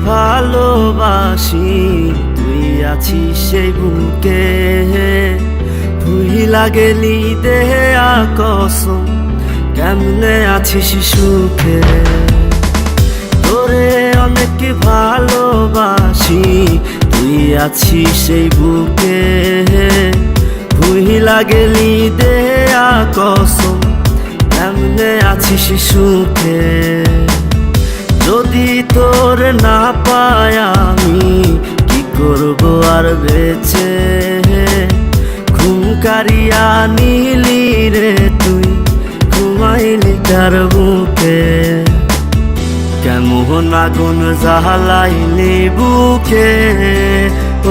ভালোবাসি, তুই আছিস সেই বুকে। ভুইলা গেলি দেহে কসম, কেমনে আছিস সুখে। তোরে অনেক ভালোবাসি, তুই আছিস সেই বুকে। ভুইলা গেলি দেহে কসম, কেমনে আছিস সুখে। যদি তোর না পাই আমি কি করব আর বেঁচে। ঘুম কারিয়া নিলি রে তুই, ঘুমাইলি কার বুকে। কেমন আগুন জ্বালাইলি বুকে,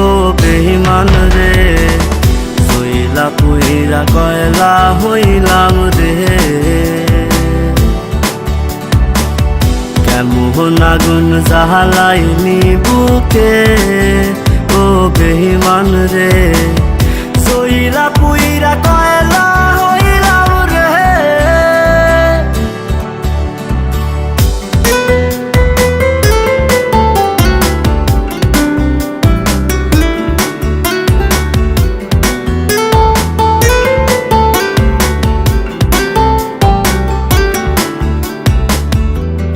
ও বেঈমান রে। হইলা পুইরা কয়লা হইলাম রে। কেমন আগুন জ্বালাইলি বুকে, ও বেঈমান রে। সইলা পুইরা কয়লা হইলাম রে।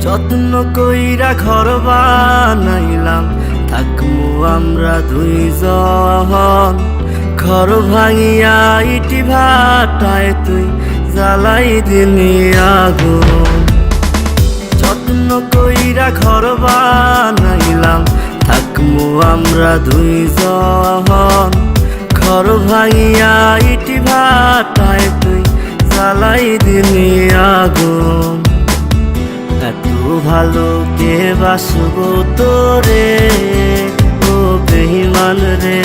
যত্ন কইরা ঘর বানাইলাম, থাকমু আমরা দুইজন। ঘর ভাঙিয়া ইটি ভাটায় তুই জ্বালাই দিলি আগুন। যত্ন কইরা ঘর বানাইলাম, থাকমু আমরা দুইজন। ঘর ভাঙিয়া ইটি ভাটায় তুই জ্বালাই দিলি আগুন। এত ভালো কে বাসবো তোরে, ও বেঈমান রে।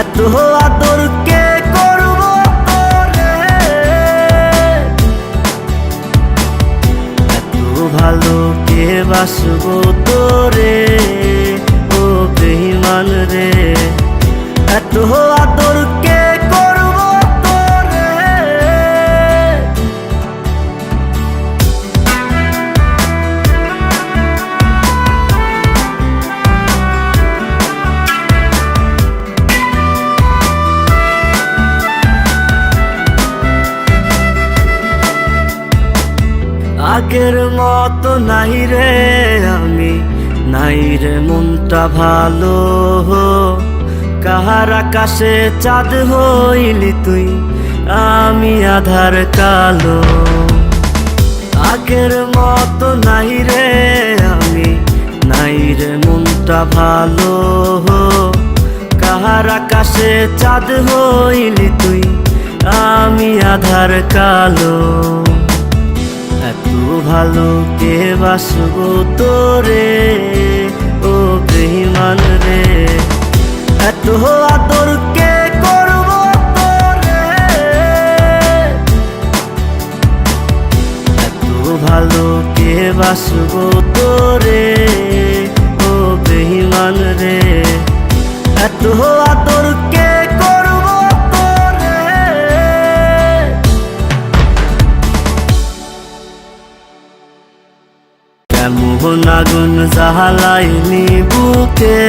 এত আদর কে করবো তোরে। এত ভালো কে বাসবো তোরে, ও বেঈমান রে। এত আদর কে করবো তোরে। আগের মতো নাই রে আমি, নাই রে মনটা ভালো। কাহার আকাশে চাঁদ হইলি তুই, আমি আধার কালো। আগের মতো নাই রে আমি, নাই রে মনটা ভালো। কাহার আকাশে চাঁদ হইলি তুই, আমি আধার কালো। এত ভালো কে বাসবো তোরে, ও বেঈমান রে। এত আদর কে করবো তোরে। এত ভালো কে বাসবো তোরে, ও বেঈমান রে। এত আদর কে করবো তোরে। কেমন আগুন জ্বালাইলি বুকে,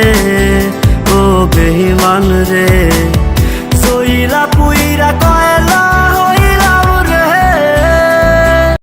ও বেঈমান রে।